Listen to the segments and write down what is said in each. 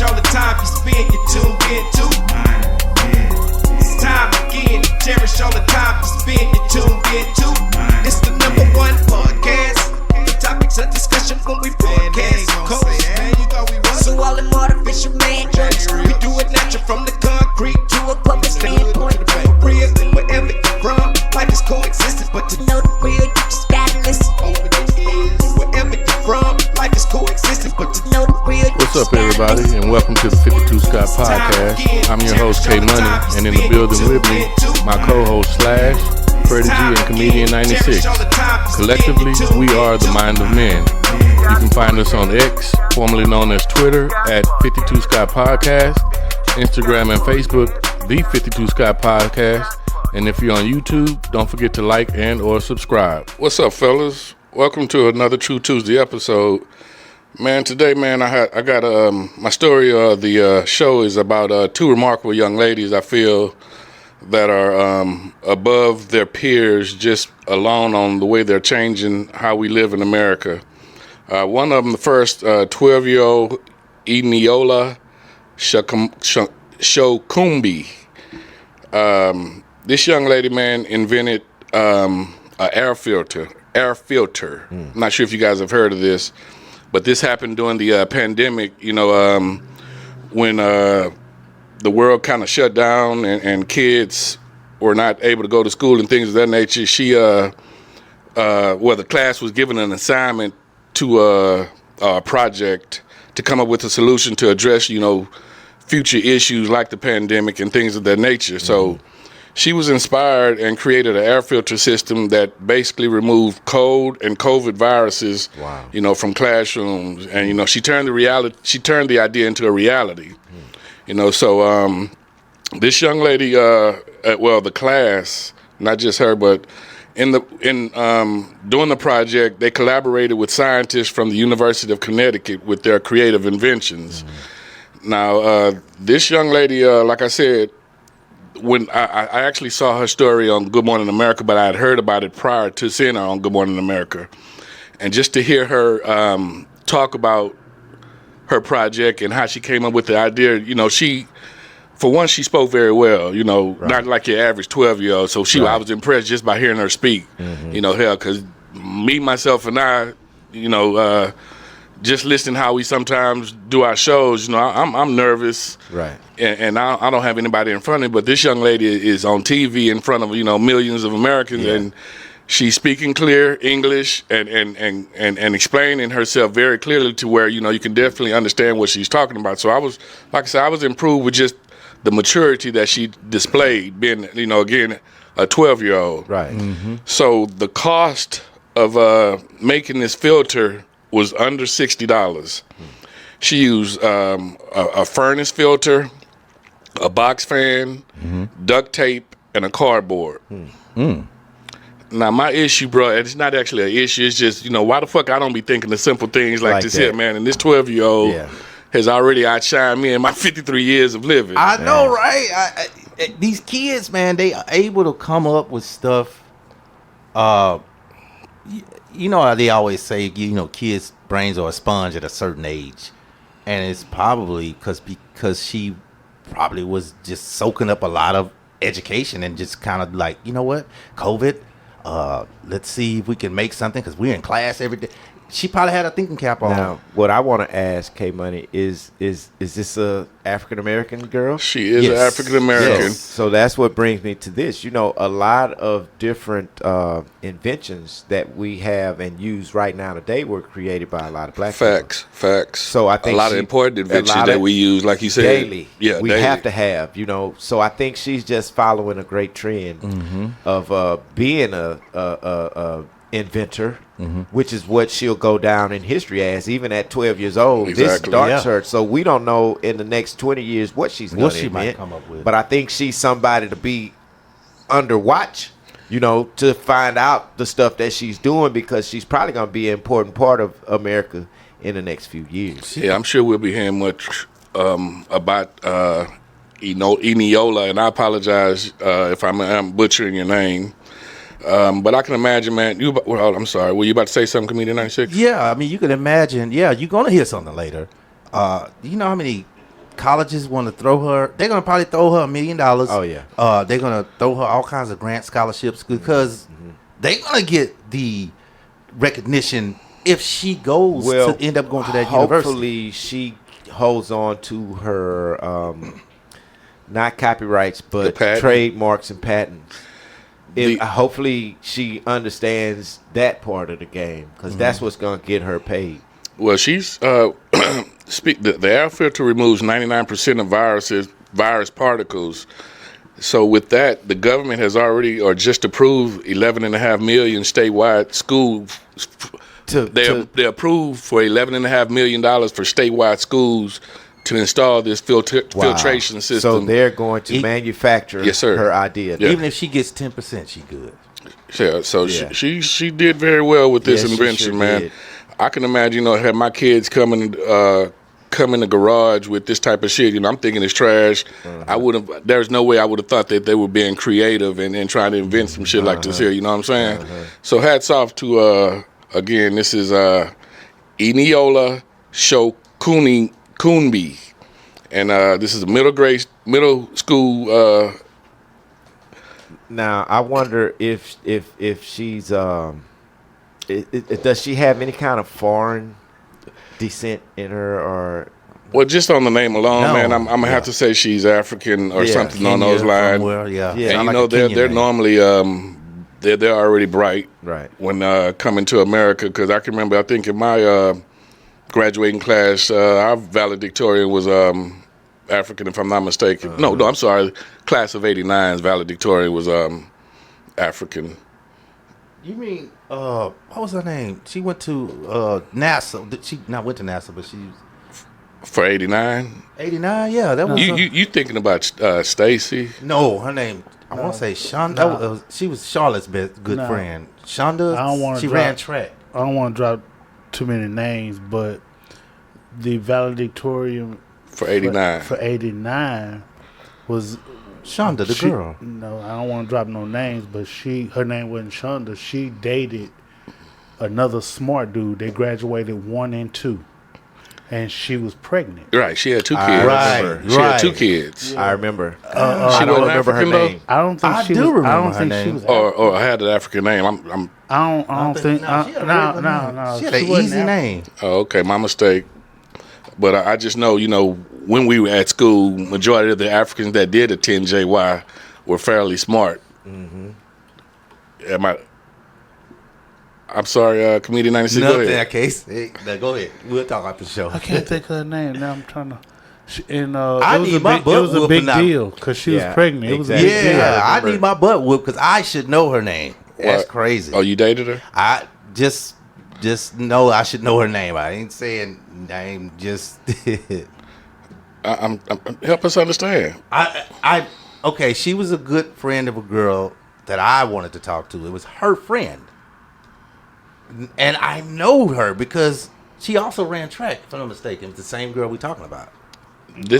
cherish all the time you spend, you tuned in to. It's time again to cherish all the time you spend, you tuned in to. It's the number one podcast. The topics of discussion when we broadcast. So all them artificial man jokes, we do it natural from the concrete to a public standpoint. Real, wherever you're from, life is coexisting, but to know the real, you just gotta listen. Wherever you're from, life is coexisting, but to know the real. What's up, everybody, and welcome to the 52 Scott Podcast. I'm your host, K Money, and in the building with me, my co-host Slash, Freddie G, and Comedian 96. Collectively, we are the Mind of Men. You can find us on X, formerly known as Twitter, at 52 Scott Podcast, Instagram and Facebook, the 52 Scott Podcast, and if you're on YouTube, don't forget to like and or subscribe. What's up, fellas? Welcome to another True Tuesday episode. Man, today, man, I got my story of the show is about two remarkable young ladies I feel that are above their peers just alone on the way they're changing how we live in America. One of them, the first 12-year-old Eniola Shokumbi. This young lady, man, invented an air filter. I'm not sure if you guys have heard of this, but this happened during the pandemic, you know, when the world kind of shut down and kids were not able to go to school and things of that nature. She, the class was given an assignment to a project to come up with a solution to address, you know, future issues like the pandemic and things of that nature. So she was inspired and created an air filter system that basically removed cold and COVID viruses, you know, from classrooms. And, you know, she turned the idea into a reality. You know, so this young lady, the class, not just her, but in doing the project, they collaborated with scientists from the University of Connecticut with their creative inventions. Now, this young lady, like I said, when I actually saw her story on Good Morning America, but I had heard about it prior to seeing her on Good Morning America. And just to hear her talk about her project and how she came up with the idea, you know, for one, she spoke very well, you know, not like your average 12-year-old. So I was impressed just by hearing her speak, you know, hell, because me, myself, and I, you know, just listening how we sometimes do our shows, you know, I'm nervous. Right. And I don't have anybody in front of me, but this young lady is on TV in front of, you know, millions of Americans, and she's speaking clear English and explaining herself very clearly to where, you know, you can definitely understand what she's talking about. So I was improved with just the maturity that she displayed, being, you know, again, a 12-year-old. Right. Mm-hmm. So the cost of making this filter was under $60. She used a furnace filter, a box fan, duct tape, and a cardboard. Now, my issue, bro, it's not actually an issue. It's just, you know, why the fuck I don't be thinking of simple things like this here, man. And this 12-year-old has already outshined me in my 53 years of living. I know, right? These kids, man, they are able to come up with stuff. You know how they always say, you know, kids' brains are a sponge at a certain age. And it's probably because she probably was just soaking up a lot of education and just kind of like, you know what, COVID, let's see if we can make something because we're in class every day. She probably had a thinking cap on. Now, what I want to ask K Money is this a African American girl? She is an African American. Yes. So that's what brings me to this. You know, a lot of different inventions that we have and use right now today were created by a lot of black people. Facts. So I think a lot of important inventions that we use, like you said, daily. Yeah, we have to have. You know, so I think she's just following a great trend of being a inventor, which is what she'll go down in history as, even at 12 years old. Exactly. This starts her. So we don't know in the next 20 years what she's going to invent. Might come up with. But I think she's somebody to be under watch, you know, to find out the stuff that she's doing, because she's probably going to be an important part of America in the next few years. Yeah, I'm sure we'll be hearing much about Eniola, and I apologize if I'm butchering your name. But I can imagine, man. I'm sorry. Were you about to say something, Comedian 96? Yeah, I mean, you can imagine. Yeah, you're gonna hear something later. You know how many colleges want to throw her. They're gonna probably throw her $1 million. Oh, yeah. They're gonna throw her all kinds of grant scholarships because they're gonna get the recognition if she goes to end up going to that university. Hopefully, she holds on to her not copyrights but trademarks and patents. Hopefully, she understands that part of the game because that's what's gonna get her paid. Well, she's the air filter removes 99% of virus particles. So with that, the government has already or just approved 11.5 million statewide schools. They approved for $11.5 million for statewide schools to install this filtration system. So they're going to manufacture her idea. Yeah. Even if she gets 10%, she good. Yeah, so she did very well with this invention, man. Did. I can imagine, have my kids come in the garage with this type of shit. I'm thinking it's trash. There's no way I would have thought that they were being creative and trying to invent some shit like this here. You know what I'm saying? So hats off to again. This is Eniola Shokunbi, and this is a middle school. Now I wonder if she's does she have any kind of foreign descent in her or? Well, just on the name alone, man, I'm gonna have to say she's African or something Kenya, on those lines. And they're normally they're already bright when coming to America. Because I can remember, I think in my graduating class, our valedictorian was African, if I'm not mistaken. No, I'm sorry. Class of '89's valedictorian was African. You mean what was her name? She went to NASA. She not went to NASA, but she for '89. '89, yeah. That was you thinking about Stacy? No, her name. I want to say Shonda. She was Charlotte's good friend. Shonda. I don't want to. She ran track. I don't want to drop too many names, but the valedictorian for '89 for '89 was Shonda, the girl. No, I don't want to drop no names, but her name wasn't Shonda. She dated another smart dude. They graduated 1 and 2, and she was pregnant. Right, she had 2 kids. She had 2 kids. I remember. She don't remember her name. I don't think she was. I don't think she was. Or I had an African name. I don't think. No. She had an easy name. Oh, okay, my mistake. But I just know, when we were at school, majority of the Africans that did attend JY were fairly smart. I'm sorry, Comedian 96. Nothing go in ahead. that case. Hey, go ahead. We'll talk after the show. I can't think of her name. Now I'm trying to. It was a big deal because she was pregnant. It was a big deal. Yeah, I need my butt whooped because I should know her name. That's crazy. Oh, you dated her? I just know I should know her name. I ain't saying name. Just I'm help us understand. Okay. She was a good friend of a girl that I wanted to talk to. It was her friend, and I know her because she also ran track. If I'm not mistaken, it's the same girl we're talking about.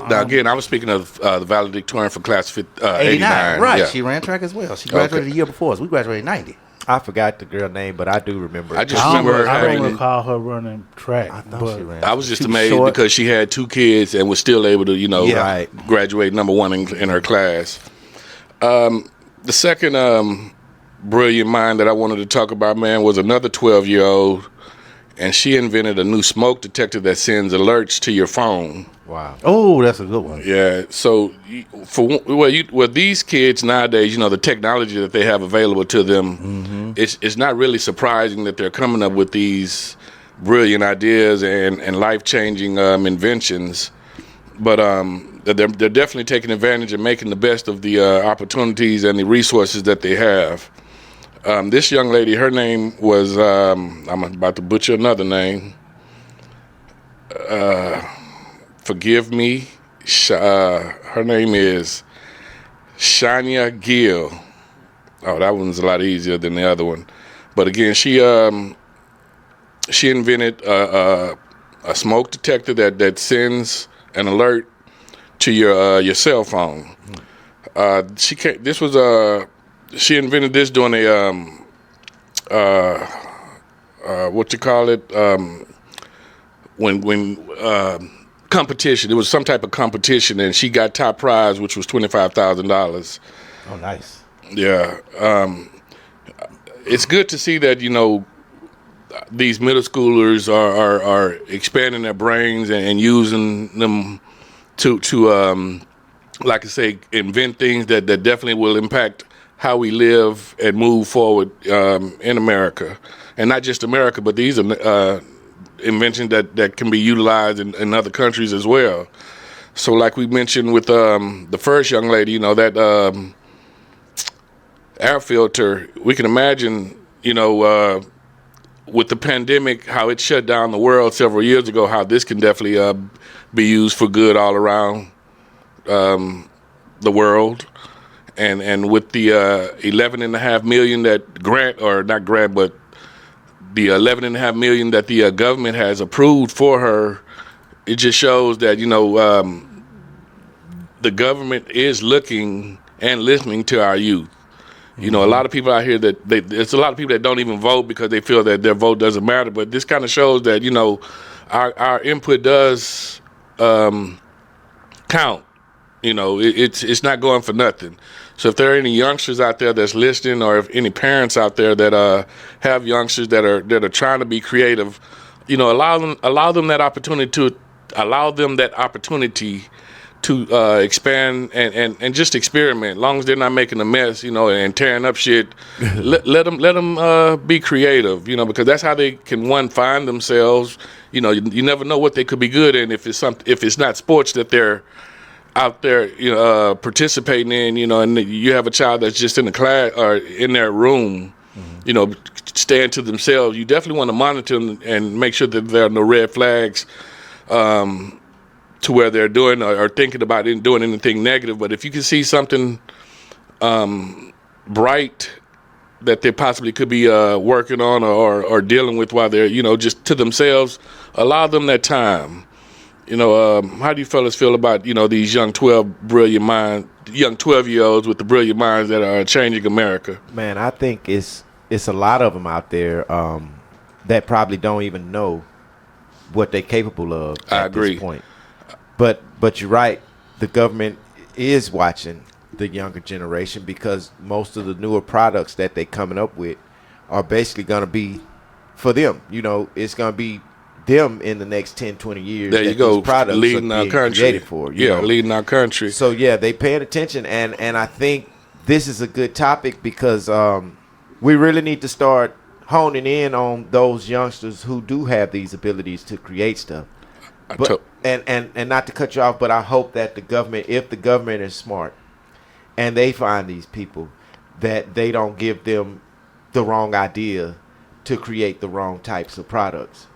Now again, I was speaking of the valedictorian for class 89. Right, yeah. She ran track as well. She graduated the year before us. We graduated in '90. I forgot the girl name, but I do remember. I just remember her I having. don't recall her running track. I was just amazed because she had 2 kids and was still able to, graduate number 1 in her class. The second brilliant mind that I wanted to talk about, man, was another 12-year-old, and she invented a new smoke detector that sends alerts to your phone. Wow. Oh, that's a good one. Yeah. So these kids nowadays, the technology that they have available to them, it's not really surprising that they're coming up with these brilliant ideas and life-changing inventions. But they're definitely taking advantage and making the best of the opportunities and the resources that they have. This young lady, her name was, I'm about to butcher another name. Forgive me. Her name is Shania Gill. Oh, that one's a lot easier than the other one. But again, she invented a smoke detector that sends an alert to your cell phone. She invented this during when competition. It was some type of competition, and she got top prize, which was $25,000. Oh, nice. Yeah, it's good to see that these middle schoolers are expanding their brains and using them to like I say, invent things that definitely will impact how we live and move forward in America, and not just America, but these are inventions that can be utilized in other countries as well. So, like we mentioned with the first young lady, that air filter, we can imagine, with the pandemic, how it shut down the world several years ago, how this can definitely be used for good all around the world. And with the $11.5 million that but the $11.5 million that the government has approved for her, it just shows that the government is looking and listening to our youth. A lot of people out here there's a lot of people that don't even vote because they feel that their vote doesn't matter. But this kind of shows that our input does count. It's not going for nothing. So if there are any youngsters out there that's listening, or if any parents out there that have youngsters that are trying to be creative, allow them that opportunity to expand and just experiment. As long as they're not making a mess, and tearing up shit, let them be creative, because that's how they can find themselves. You never know what they could be good in if it's not sports that they're out there participating in, and you have a child that's just in the class or in their room, staying to themselves. You definitely want to monitor them and make sure that there are no red flags to where they're doing or thinking about doing anything negative. But if you can see something bright that they possibly could be working on or dealing with while they're just to themselves, allow them that time. How do you fellas feel about these young 12-year-olds with the brilliant minds that are changing America? Man, I think it's a lot of them out there that probably don't even know what they're capable of at this point. But you're right. The government is watching the younger generation because most of the newer products that they're coming up with are basically going to be for them. It's going to be them in the next 10, 20 years. There you go. Products leading our country. Leading our country. So, they paying attention. And I think this is a good topic because we really need to start honing in on those youngsters who do have these abilities to create stuff. And not to cut you off, but I hope that if the government is smart and they find these people, that they don't give them the wrong idea to create the wrong types of products,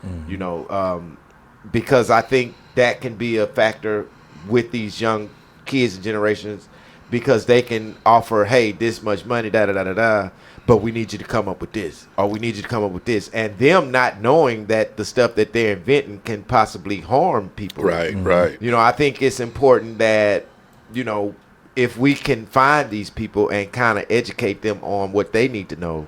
because I think that can be a factor with these young kids and generations, because they can offer, hey, this much money, but we need you to come up with this, or we need you to come up with this, and them not knowing that the stuff that they're inventing can possibly harm people. Right, right. I think it's important that, if we can find these people and kind of educate them on what they need to know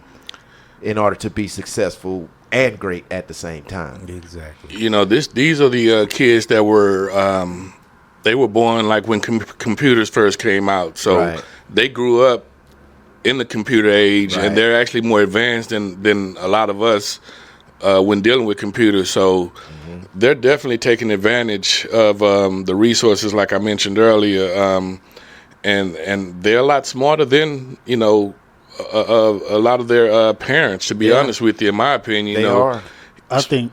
in order to be successful and great at the same time. Exactly. These are the kids that were they were born like when computers first came out, so they grew up in the computer age, and they're actually more advanced than a lot of us when dealing with computers. So they're definitely taking advantage of the resources, like I mentioned earlier, and they're a lot smarter than a lot of their parents, to be honest with you, in my opinion. They are. I think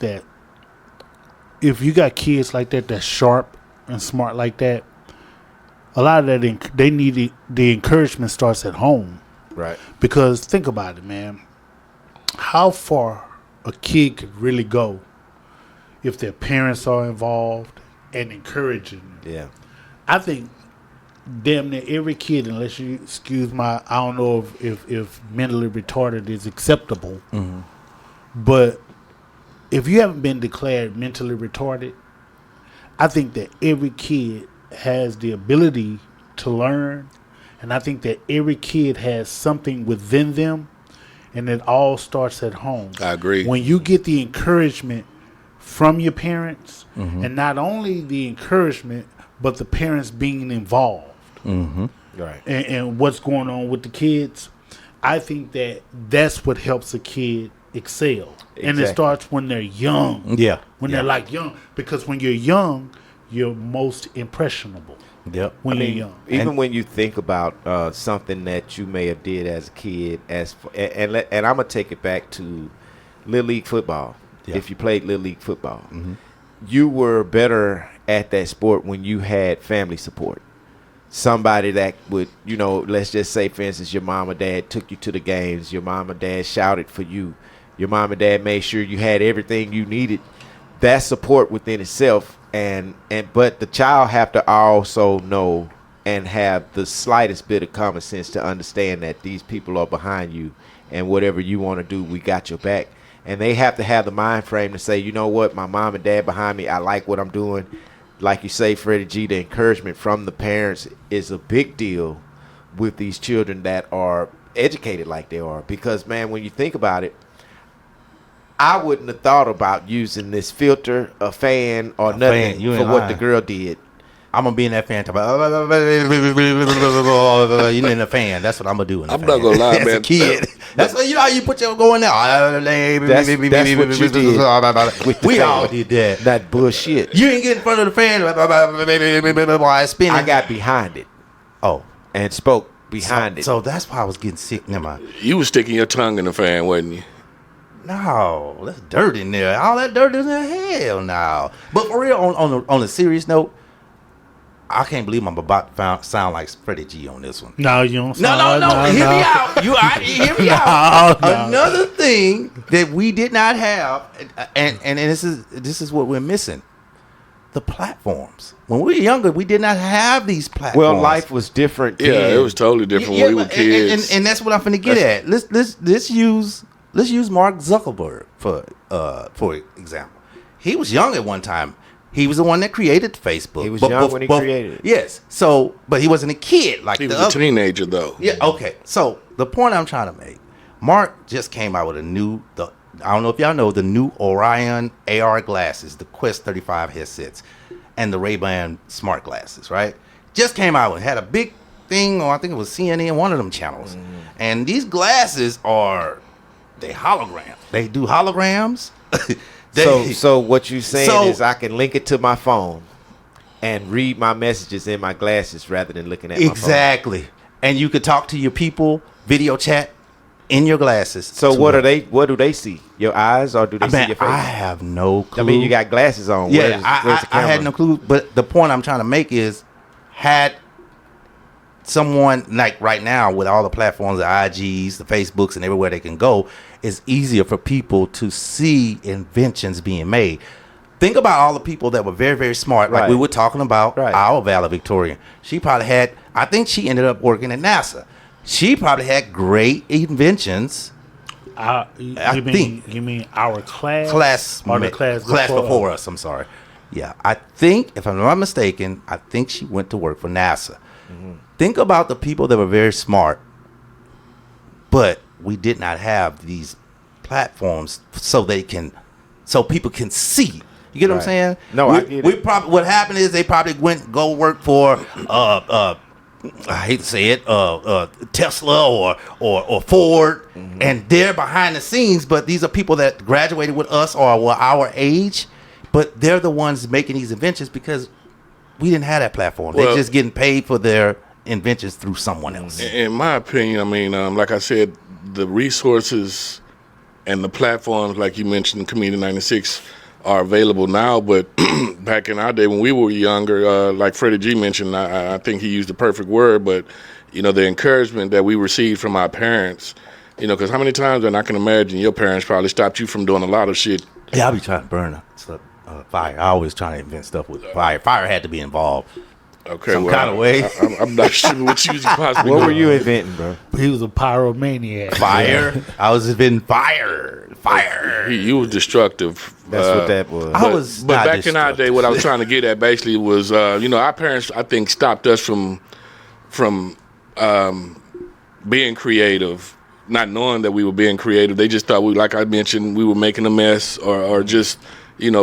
that if you got kids like that's sharp and smart like that, a lot of that they need the encouragement starts at home. Right. Because think about it, man. How far a kid could really go if their parents are involved and encouraging them. Yeah. I think damn near every kid, unless you excuse I don't know if mentally retarded is acceptable, but if you haven't been declared mentally retarded, I think that every kid has the ability to learn, and I think that every kid has something within them, and it all starts at home. I agree. When you get the encouragement from your parents, and not only the encouragement, but the parents being involved, Right. and what's going on with the kids. I think that's what helps a kid excel, and it Exactly. starts when they're young. Yeah. When Yeah. they're like young, because when you're young, you're most impressionable. Yep. When I mean, you're young. even when you think about something that you may have did as a kid, and I'm gonna take it back to Little League football. Yeah. If you played Little League football, you were better at that sport when you had family support. Somebody that would, let's just say, for instance, your mom or dad took you to the games. Your mom or dad shouted for you. Your mom or dad made sure you had everything you needed. That's support within itself. But the child have to also know and have the slightest bit of common sense to understand that these people are behind you, and whatever you want to do, we got your back. And they have to have the mind frame to say, you know what, my mom and dad behind me, I like what I'm doing. Like you say, Freddie G, the encouragement from the parents is a big deal with these children that are educated like they are. Because, man, when you think about it, I wouldn't have thought about using this filter, a fan, or nothing fan. You for ain't what lying. the girl did. I'm gonna be in that fan. You know, in the fan. That's what I'm gonna do. In the I'm fan. not gonna lie, As man. a kid, that's what how you put your going now. That's what you did with the We fan. all did that. That bullshit. You ain't get in front of the fan. While it's spinning. I got behind it oh, and spoke behind it. so that's why I was getting sick. Never mind. You was sticking your tongue in the fan, wasn't you? No, that's dirt in there. All that dirt is in there. Hell no. But for real, on a serious note, I can't believe I'm about to sound like Freddie G on this one. No, you don't. No. Hear me out. Hear me out. Another thing that we did not have, and this is what we're missing: the platforms. When we were younger, we did not have these platforms. Well, life was different. Yeah, then. it was totally different when we were but- kids. and that's what I'm finna get at. Let's use Mark Zuckerberg for example. He was young at one time. He was the one that created Facebook. He was young when he created it. Yes. So, but he wasn't a kid like He the was a other. teenager, though. Yeah. Okay. So the point I'm trying to make, Mark just came out with I don't know if y'all know the new Orion AR glasses, the Quest 35 headsets, and the Ray-Ban smart glasses. Right. Just came out and had a big thing on, I think it was CNN, one of them channels, and these glasses they hologram. They do holograms. So what you saying So- is I can link it to my phone and read my messages in my glasses rather than looking at my phone. Exactly. And you could talk to your people, video chat in your glasses. So what do they see? Your eyes, or do they see your face? I have no clue. I mean, you got glasses on. Yeah, Where's the I had camera? no clue. But the point I'm trying to make is, had someone like right now with all the platforms, the IGs, the Facebooks, and everywhere they can go, it's easier for people to see inventions being made. Think about all the people that were very, very smart, like Right. we were talking about Right. our valedictorian. She probably had, I think she ended up working at NASA. She probably had great inventions. You mean our class or the class before us. I'm sorry. Yeah, I think, if I'm not mistaken, I think she went to work for NASA. Think about the people that were very smart, but we did not have these platforms so people can see. You get what I'm Right. saying? No, I get it. What happened is they probably go work for I hate to say it, Tesla or Ford, and they're behind the scenes. But these are people that graduated with us or were our age, but they're the ones making these inventions because we didn't have that platform. Well- They're just getting paid for their inventions through someone else. In my opinion, I mean, like I said, the resources and the platforms, like you mentioned, Comedian 96, are available now. But back in our day when we were younger, like Freddie G mentioned, I think he used the perfect word, but, the encouragement that we received from our parents, because how many times, and I can imagine your parents probably stopped you from doing a lot of shit. Yeah, I'll be trying to burn a fire. I always trying to invent stuff with fire. Fire had to be involved. Okay, Some kind of way. I'm not sure what you was possibly What doing. were you inventing, bro? He was a pyromaniac. Fire. I was inventing fire. Fire. You was destructive. That's what that was. I was But not back in our day, what I was trying to get at basically was, our parents, I think, stopped us from being creative, not knowing that we were being creative. They just thought like I mentioned, we were making a mess or just,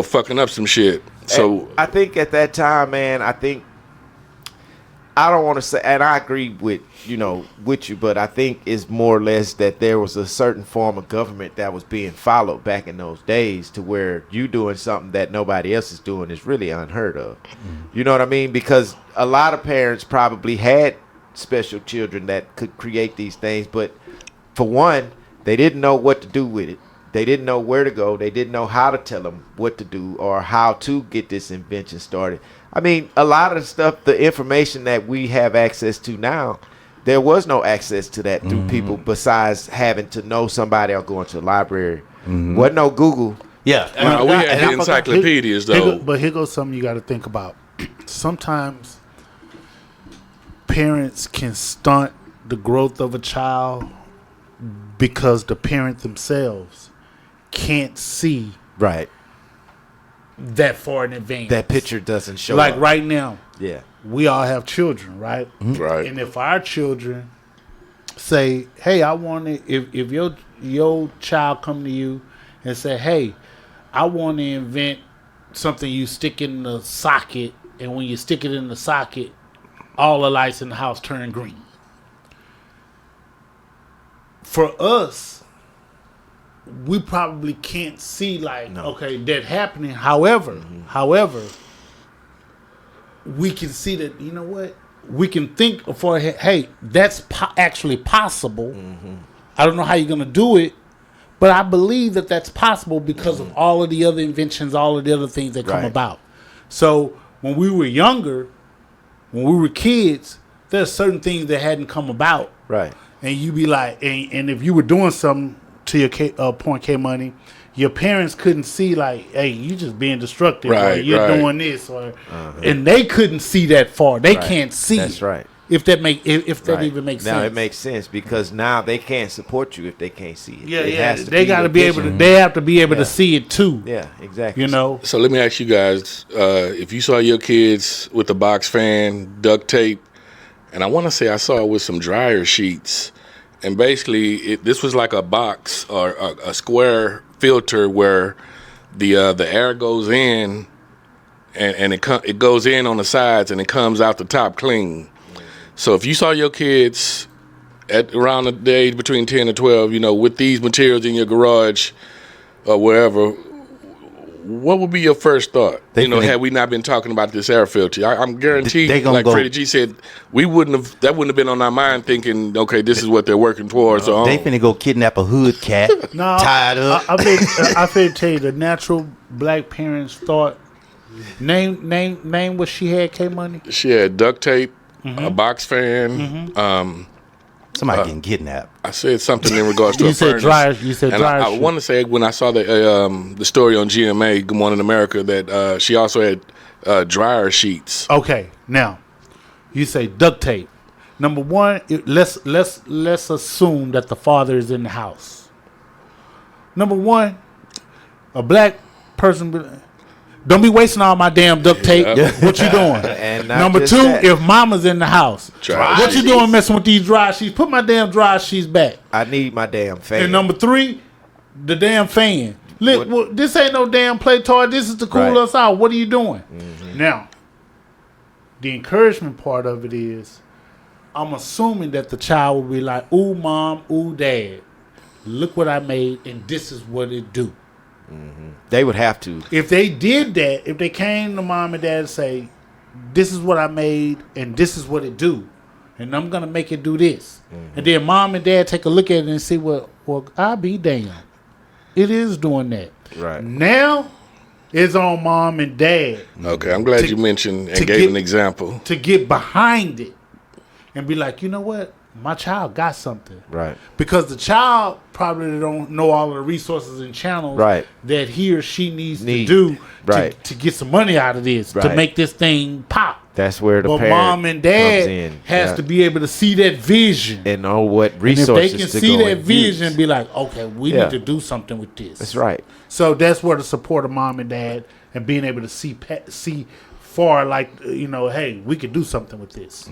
fucking up some shit. So And I think at that time, man, I don't want to say, and I agree with you, but I think it's more or less that there was a certain form of government that was being followed back in those days, to where you doing something that nobody else is doing is really unheard of. You know what I mean? Because a lot of parents probably had special children that could create these things, but for one, they didn't know what to do with it. They didn't know where to go. They didn't know how to tell them what to do or how to get this invention started. I mean, a lot of the stuff, the information that we have access to now, there was no access to that through people besides having to know somebody or going to the library. Wasn't no Google. Yeah. we had the encyclopedias, though. But here goes something you got to think about. Sometimes parents can stunt the growth of a child because the parent themselves can't see Right. that far in advance. That picture doesn't show like up. right now, Yeah. we all have children, right? Right. And if our children say, "Hey, I want to," if your child come to you and say, "Hey, I want to invent something you stick in the socket, and when you stick it in the socket, all the lights in the house turn green." For us, we probably can't see okay, that happening. However, we can see that, you know what? We can think for, hey, that's actually possible. I don't know how you're going to do it, but I believe that that's possible because of all of the other inventions, all of the other things that come Right. about. So when we were younger, when we were kids, there's certain things that hadn't come about. Right. And you be like, and if you were doing something, to your point, K Money, your parents couldn't see like, hey, you just being destructive, or Right, you're right. doing this, or and they couldn't see that far. They Right. can't see. That's right. If that that Right. even makes now sense. it makes sense because now they can't support you if they can't see it. Yeah, It yeah. has to They got to the be able to. vision. They have to be able Yeah. to see it too. Yeah, exactly. You know. So let me ask you guys, if you saw your kids with a box fan, duct tape, and I want to say I saw it with some dryer sheets, and basically this was like a box or a square filter where the air goes in, and it goes in on the sides and it comes out the top clean. So if you saw your kids at around the age between 10 and 12, with these materials in your garage or wherever, what would be your first thought? Had we not been talking about this air filter, I'm guaranteed, They gonna like go- Freddie G said, that wouldn't have been on our mind thinking, okay, this is what they're working towards. So They finna go kidnap a hood cat, No, tied up. I finna tell you the natural black parents thought. Name what she had, K Money. she had duct tape, a box fan. Somebody getting kidnapped. I said something in regards to You a said furnace. dryer. You said And dryer. I sheet. want to say when I saw the story on GMA, Good Morning America, that she also had dryer sheets. Okay, now you say duct tape. Number one, let's assume that the father is in the house. Number one, a black person. Don't be wasting all my damn duct tape. Yeah. What you doing? And not Number just two, that. if mama's in the house, Dry what you sheets. doing messing with these dry sheets? Put my damn dry sheets back. I need my damn fan. And number three, the damn fan. Look, What- this ain't no damn play toy. This is to cool Right. us out. What are you doing? Now, the encouragement part of it is, I'm assuming that the child will be like, "Ooh, mom, ooh, dad, look what I made, and this is what it do." They would have to. If they did that, if they came to mom and dad and say, "This is what I made, and this is what it do, and I'm gonna make it do this," and then mom and dad take a look at it and see, well, I be damn, it is doing that. Right. Now, it's on mom and dad Okay, I'm glad To- you mentioned to and gave get- an example. to get behind it and be like, you know what, my child got something. Right. Because the child probably don't know all of the resources and channels Right. that he or she needs Need. to do Right. to get some money out of this, to Right. make this thing pop. That's where the But parent mom and comes dad in. has Yeah. to be able to see that vision. and know what And if resources they can to see go that and use. vision and be like, okay, we Yeah. need to do something with this. That's right. So that's where the support of mom and dad and being able to see far, like, hey, we could do something with this.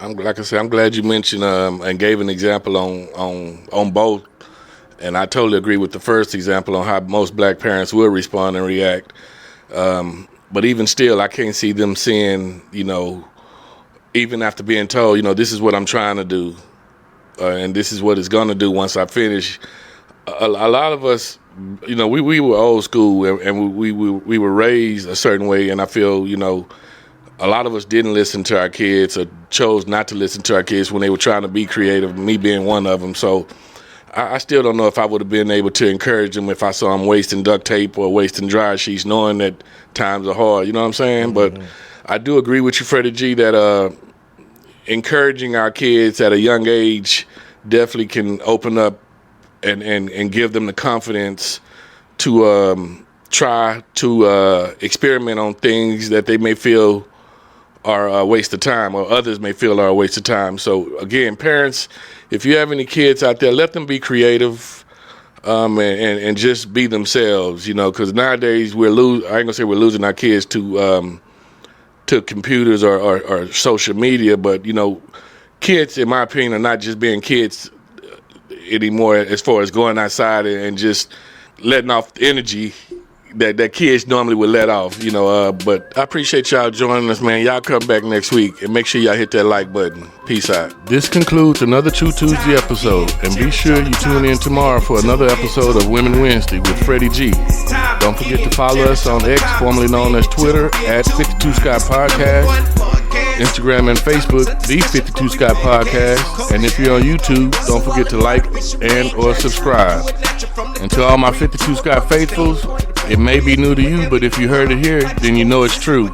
Like I said, I'm glad you mentioned and gave an example on both. And I totally agree with the first example on how most black parents will respond and react. But even still, I can't see them saying, even after being told, this is what I'm trying to do, and this is what it's going to do once I finish. A lot of us, we were old school, and we were raised a certain way, and I feel, a lot of us didn't listen to our kids or chose not to listen to our kids when they were trying to be creative, me being one of them. So I still don't know if I would have been able to encourage them if I saw them wasting duct tape or wasting dryer sheets, knowing that times are hard. You know what I'm saying? Mm-hmm. But I do agree with you, Freddie G, that encouraging our kids at a young age definitely can open up and give them the confidence to try to experiment on things that they may feel are a waste of time, or others may feel are a waste of time. So again, parents, if you have any kids out there, let them be creative and just be themselves, because nowadays I ain't gonna say we're losing our kids to computers or social media, but kids, in my opinion, are not just being kids anymore as far as going outside and just letting off the energy that kids normally would let off, but I appreciate y'all joining us, man. Y'all come back next week and make sure y'all hit that like button. Peace out. This concludes another True Tuesday episode, and be sure you tune in tomorrow for another episode of Women Wednesday with Freddie G. Don't forget to follow us on X, formerly known as Twitter, at 52 Scott Podcast, Instagram and Facebook, the 52 Scott Podcast, and if you're on YouTube, don't forget to like and or subscribe. And to all my 52 Scott faithfuls, it may be new to you, but if you heard it here, then you know it's true.